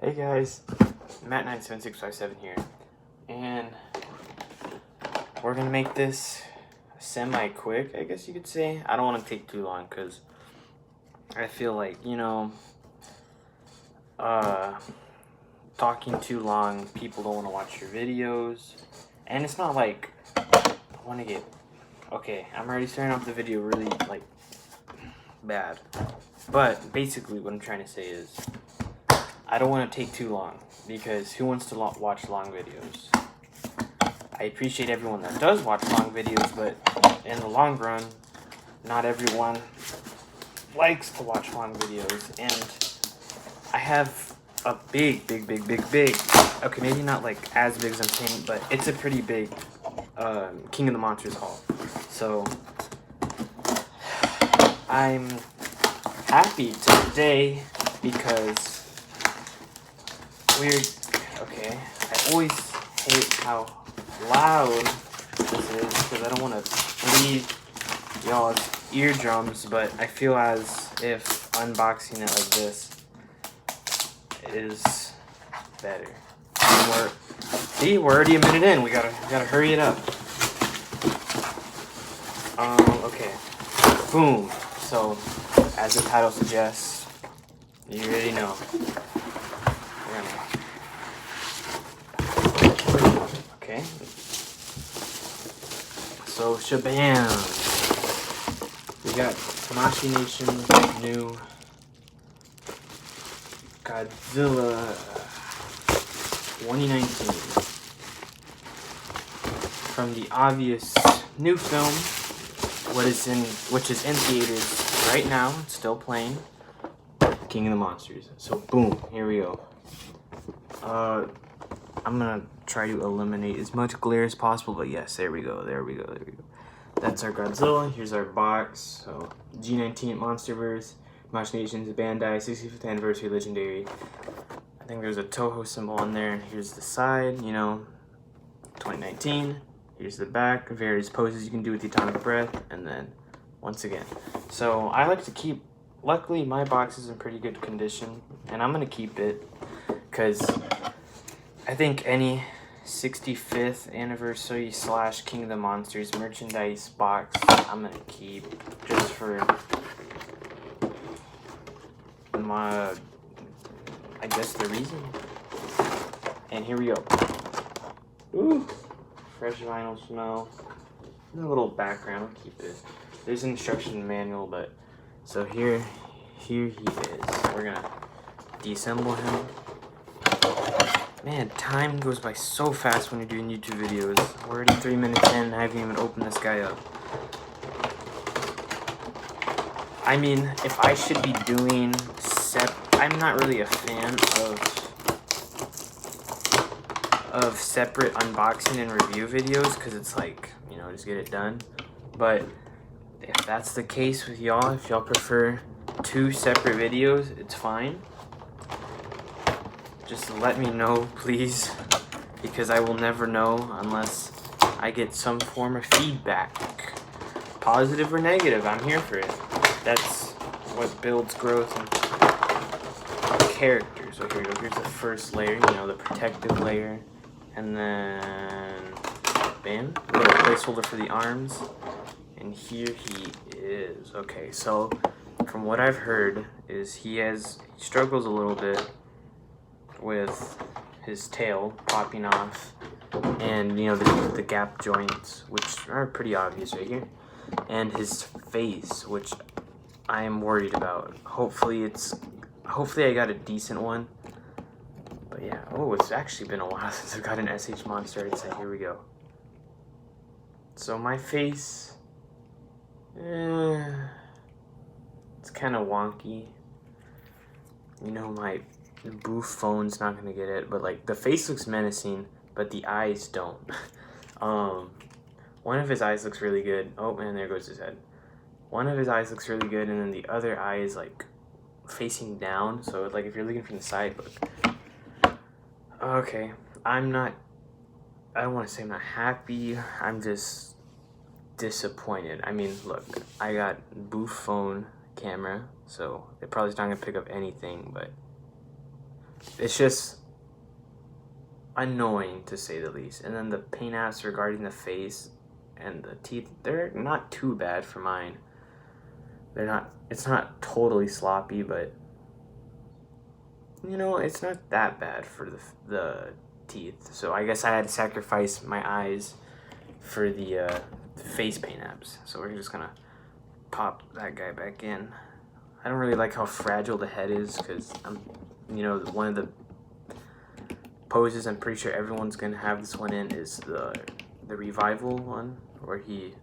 Hey guys, Matt97657 here, and we're gonna make this semi-quick, I guess you could say. I don't want to take too long because I feel like, talking too long, people don't want to watch your videos, and it's not like I want to get, okay, I'm already starting off the video really, like, bad, but basically what I'm trying to say is, I don't want to take too long, because who wants to watch long videos? I appreciate everyone that does watch long videos, but in the long run, not everyone likes to watch long videos, and I have a big, okay, maybe not like as big as I'm saying, but it's a pretty big King of the Monsters haul. So, I'm happy today because okay, I always hate how loud this is because I don't want to bleed y'all's eardrums, but I feel as if unboxing it like this is better. See, we're already a minute in. We gotta hurry it up. Okay. Boom. So, as the title suggests, you already know. Okay. So, shabam. We got Tamashii Nation's new Godzilla 2019. From the obvious new film, which is in theaters right now, it's still playing, King of the Monsters. So boom, here we go. I'm gonna try to eliminate as much glare as possible, but yes, there we go. That's our Godzilla. Here's our box. So G19 Monsterverse, Tamashii Nation's Bandai 65th Anniversary Legendary. I think there's a Toho symbol on there. Here's the side, 2019. Here's the back, various poses you can do with the atomic breath, and then once again. So I like to keep, luckily my box is in pretty good condition, and I'm gonna keep it because I think any 65th anniversary / King of the Monsters merchandise box I'm gonna keep just for my, I guess, the reason. And here we go. Ooh, fresh vinyl smell. A little background, I'll keep it. There's an instruction manual, but so here he is. We're gonna deassemble him. Man, time goes by so fast when you're doing YouTube videos. We're already 3 minutes in and I haven't even opened this guy up. I mean, if I should be doing I'm not really a fan of separate unboxing and review videos because it's like, just get it done. But if that's the case with y'all, if y'all prefer 2 separate videos, it's fine. Just let me know, please, because I will never know unless I get some form of feedback. Positive or negative, I'm here for it. That's what builds growth and character. So here we go. Here's the first layer, the protective layer. And then, bam, a little placeholder for the arms. And here he is. Okay, so from what I've heard is he struggles a little bit with his tail popping off, and the gap joints, which are pretty obvious right here, and his face, which I am worried about. Hopefully I got a decent one. But yeah, it's actually been a while since I've got an SH Monsterarts, so here we go. So my face, it's kind of wonky. My booth phone's not gonna get it, but like the face looks menacing, but the eyes don't. One of his eyes looks really good. Oh man, there goes his head. One of his eyes looks really good, and then the other eye is like facing down. So like if you're looking from the side, look. Okay, I don't want to say I'm not happy. I'm just disappointed. I mean, look, I got booth phone camera, so it probably is not gonna pick up anything, but it's just annoying to say the least. And then the paint apps regarding the face and the teeth, they're not too bad for mine. They're not, it's not totally sloppy, but you know, it's not that bad for the teeth. So I guess I had to sacrifice my eyes for the face paint apps. So we're just gonna pop that guy back in. I don't really like how fragile the head is, because you know, one of the poses I'm pretty sure everyone's gonna have this one in is the revival one, where he,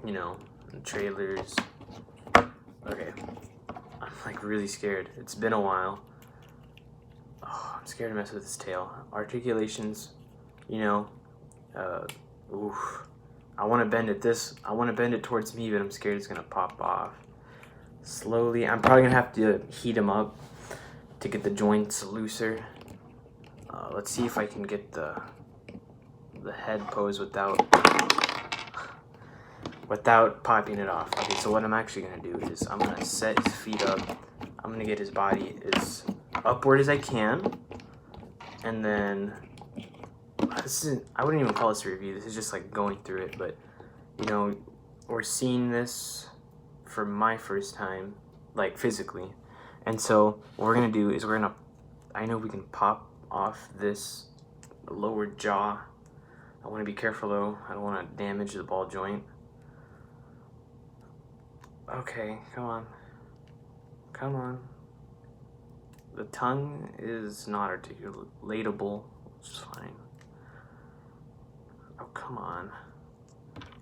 you know, in trailers. Okay, I'm like really scared. It's been a while. Oh, I'm scared to mess with his tail. Articulations, you know, oof. I want to bend it towards me, but I'm scared it's gonna pop off. Slowly, I'm probably gonna have to heat him up to get the joints looser. Let's see if I can get the head pose without popping it off. Okay, so what I'm actually gonna do is I'm gonna set his feet up. I'm gonna get his body as upward as I can, and then I wouldn't even call this a review. This is just like going through it, but you know, we're seeing this for my first time, like physically, and so what we're gonna do is I know we can pop off this lower jaw. I want to be careful though. I don't want to damage the ball joint. Okay, come on. Come on. The tongue is not articulatable, which is fine. Oh, come on.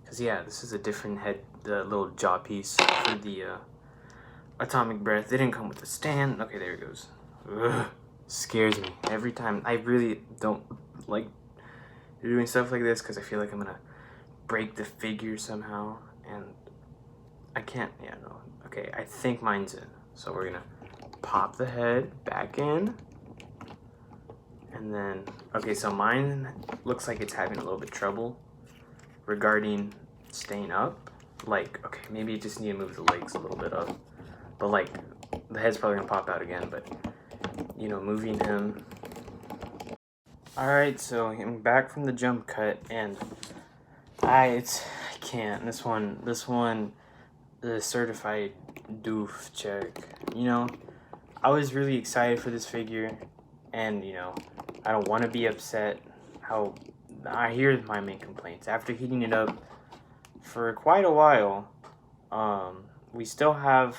Because, yeah, this is a different head, the little jaw piece for the atomic breath. They didn't come with a stand. Okay, there it goes. Ugh, scares me every time. I really don't like doing stuff like this because I feel like I'm going to break the figure somehow. And I can't, yeah, no. Okay, I think mine's in. So we're gonna pop the head back in. And then, okay, so mine looks like it's having a little bit trouble regarding staying up. Like, okay, maybe you just need to move the legs a little bit up. But like, the head's probably gonna pop out again, but you know, moving him. All right, so I'm back from the jump cut, and I can't. This one, the certified doof check. You know, I was really excited for this figure, and you know, I don't want to be upset. How I hear my main complaints after heating it up for quite a while. We still have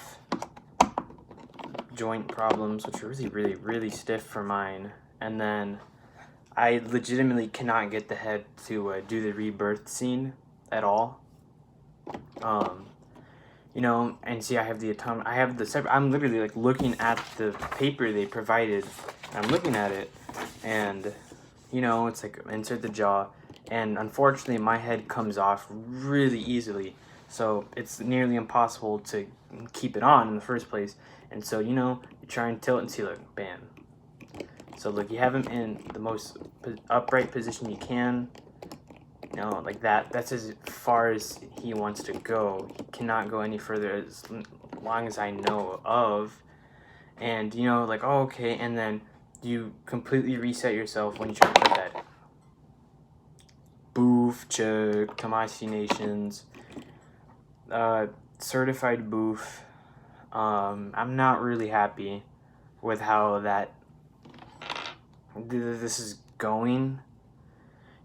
joint problems, which are really stiff for mine, and then I legitimately cannot get the head to do the rebirth scene at all. You know, and see, I have the atomic. I have the separate. I'm literally like looking at the paper they provided. I'm looking at it, and you know, it's like insert the jaw, and unfortunately, my head comes off really easily. So it's nearly impossible to keep it on in the first place. And so, you know, you try and tilt and see, like, bam. So look, you have him in the most upright position you can. You know, like that. That's as far as he wants to go. He cannot go any further as long as I know of. And, you know, like, oh, okay. And then you completely reset yourself when you try to put that. Boof, chug, Tamashii Nations. Certified boof. I'm not really happy with how this is going.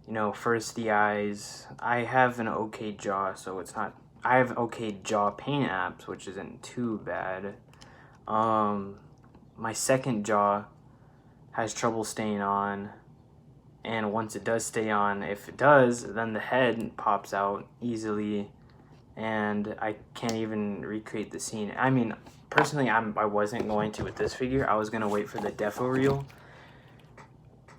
You know, first the eyes. I have an okay jaw, so it's not. I have okay jaw paint apps, which isn't too bad. My second jaw has trouble staying on, and once it does stay on, if it does, then the head pops out easily, and I can't even recreate the scene. I mean, personally, I wasn't going to with this figure. I was gonna wait for the defo reel,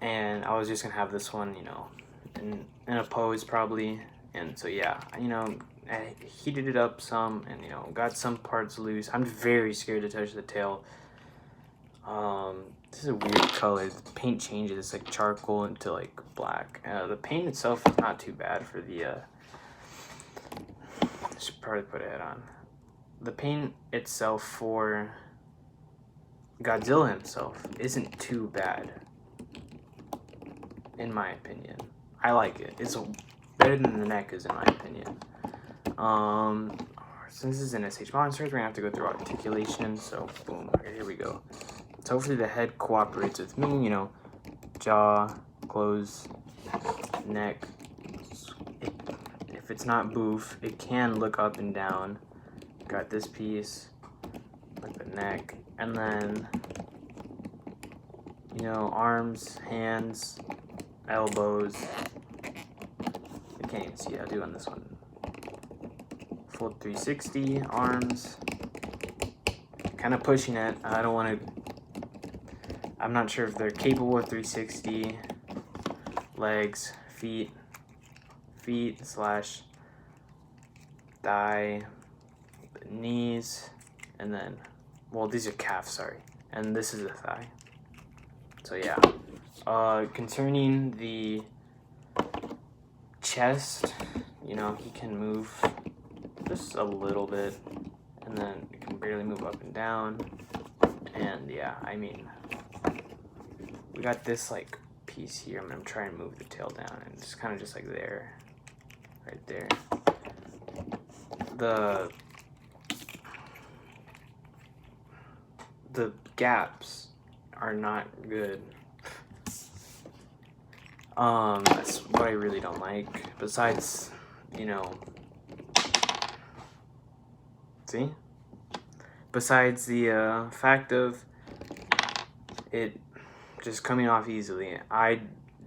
and I was just gonna have this one, you know, in a pose probably. And so yeah, you know, I heated it up some, and you know, got some parts loose. I'm very scared to touch the tail. This is a weird color. The paint changes. It's like charcoal into like black. The paint itself is not too bad for the. I should probably put a head on. The paint itself for Godzilla himself isn't too bad, in my opinion. I like it. It's better than the neck is, in my opinion. Since this is an SH Monsters, we're gonna have to go through articulation. So boom, here we go. So hopefully the head cooperates with me. You know, jaw, close, neck. If it's not boof, it can look up and down. Got this piece, like the neck, and then, you know, arms, hands, elbows. I can't even see it. I'll do on this one. Full 360, arms. Kind of pushing it. I don't want to. I'm not sure if they're capable of 360. Legs, feet slash thigh, knees, and then, well, these are calves, sorry, and this is the thigh. So yeah, concerning the chest, you know, he can move just a little bit, and then he can barely move up and down. And yeah, I mean, we got this like piece here. I'm gonna try and move the tail down, and it's kind of just like there, right there. The gaps are not good. That's what I really don't like. Besides, you know, see? Besides the fact of it just coming off easily. I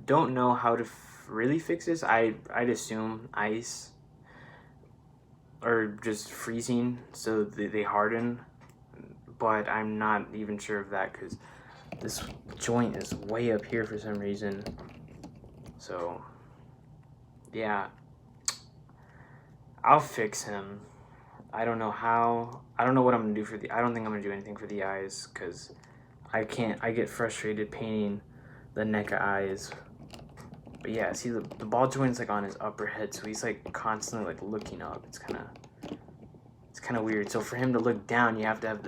don't know how to really fix this. I'd assume ice or just freezing so they harden, but I'm not even sure of that because this joint is way up here for some reason. So yeah, I'll fix him. I don't know how. I don't know what I'm gonna do for the. I don't think I'm gonna do anything for the eyes because I can't. I get frustrated painting the NECA eyes. But yeah, see the ball joint's like on his upper head, so he's like constantly like looking up. It's kind of weird. So for him to look down, you have to have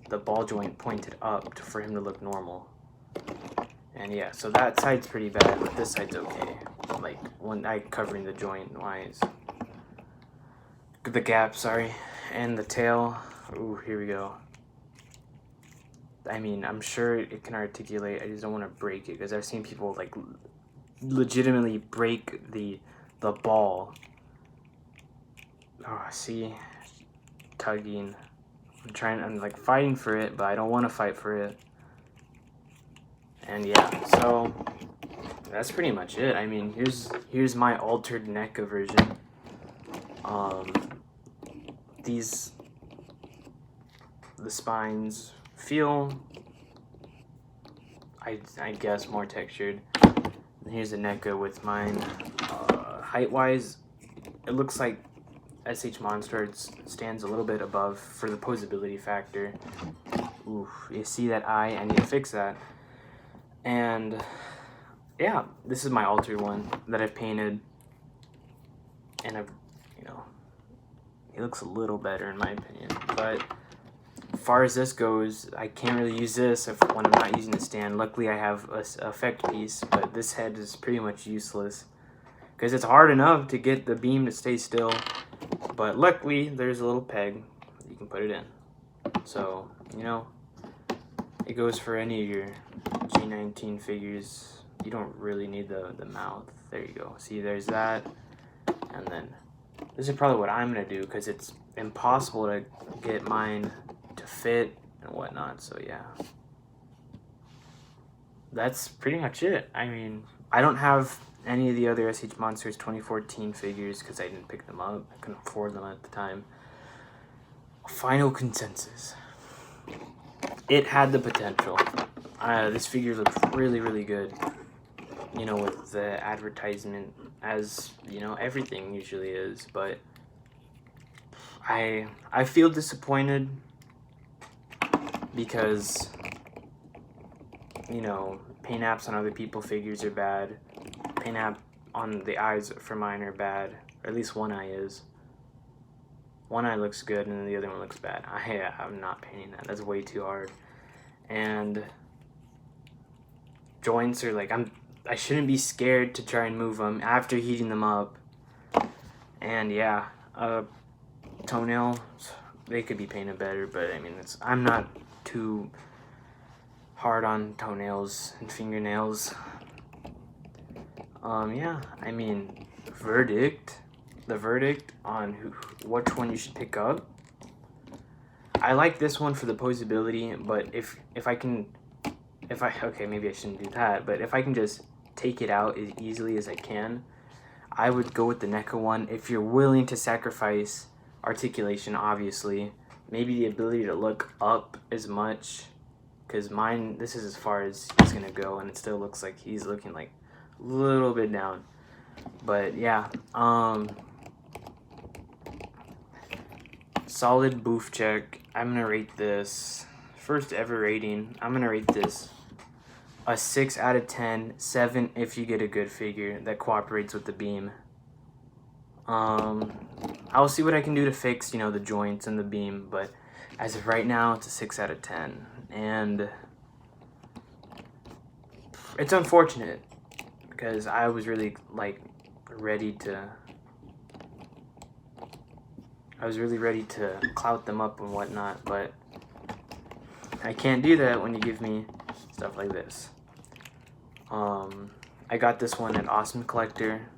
the ball joint pointed up for him to look normal. And yeah, so that side's pretty bad, but this side's okay. Like when I covering the joint wise. The gap, sorry, and the tail. Ooh, here we go. I mean, I'm sure it can articulate. I just don't want to break it because I've seen people like legitimately break the ball. Oh, see, tugging. I'm like fighting for it, but I don't want to fight for it. And yeah, so that's pretty much it. I mean, here's my altered NECA version. The spines feel, I guess, more textured. And here's a NECA with mine. Height-wise, it looks like SH Monsterarts stands a little bit above for the posability factor. Ooh, you see that eye? I need to fix that. And yeah, this is my altered one that I've painted, and I've, you know, it looks a little better in my opinion. But as far as this goes, I can't really use this when I'm not using the stand. Luckily, I have a effect piece, but this head is pretty much useless because it's hard enough to get the beam to stay still. But luckily, there's a little peg you can put it in. So, you know, it goes for any of your G19 figures. You don't really need the mouth. There you go. See, there's that. And then this is probably what I'm going to do because it's impossible to get mine to fit and whatnot. So, yeah. That's pretty much it. I mean, I don't have any of the other SH Monsters 2014 figures because I didn't pick them up. I couldn't afford them at the time. Final consensus. It had the potential. This figure looks really, really good. You know, with the advertisement, as you know, everything usually is. But I feel disappointed because, you know, paint apps on other people's figures are bad. Paint app on the eyes for mine are bad. Or at least one eye is. One eye looks good and the other one looks bad. I'm not painting that. That's way too hard. and joints are like, I shouldn't be scared to try and move them after heating them up. And yeah, toenails, they could be painted better, but I mean, I'm not too hard on toenails and fingernails. Yeah, I mean, the verdict on which one you should pick up. I like this one for the posability, but okay, maybe I shouldn't do that, but if I can just take it out as easily as I can, I would go with the NECA one. If you're willing to sacrifice articulation, obviously, maybe the ability to look up as much, because mine, this is as far as he's gonna go, and it still looks like he's looking like a little bit down. But yeah, solid boof check. I'm gonna rate this, first ever rating, I'm gonna rate this a 6 out of 10, 7 if you get a good figure that cooperates with the beam. I'll see what I can do to fix, the joints and the beam, but as of right now, it's a 6 out of 10. And it's unfortunate, because I was really, ready to clout them up and whatnot, but I can't do that when you give me stuff like this. I got this one at Awesome Collector.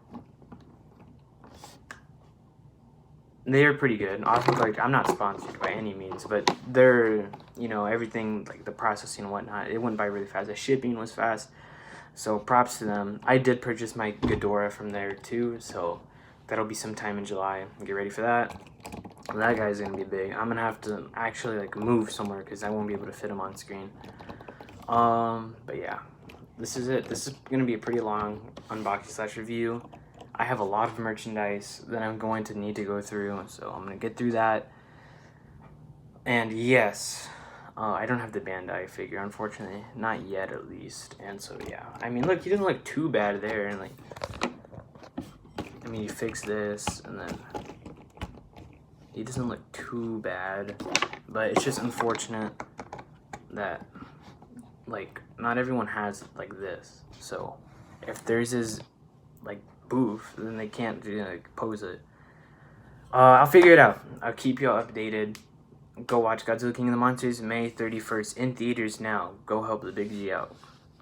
They're pretty good. Awesome Collector, I'm not sponsored by any means, but they're, everything, like the processing and whatnot, it went by really fast. The shipping was fast, so props to them. I did purchase my Ghidorah from there too, so that'll be sometime in July. Get ready for that. That guy's gonna be big. I'm gonna have to actually move somewhere because I won't be able to fit him on screen. But yeah, this is it. This is gonna be a pretty long unboxing / review. I have a lot of merchandise that I'm going to need to go through, so I'm gonna get through that. And yes, I don't have the Bandai figure, unfortunately, not yet at least. And so yeah, I mean, look, he doesn't look too bad there, and I mean, you fix this, and then he doesn't look too bad, but it's just unfortunate that not everyone has this. So if theirs is boof, then they can't pose it. I'll figure it out. I'll keep y'all updated. Go watch Godzilla King of the Monsters May 31st in theaters now. Go help the Big G out.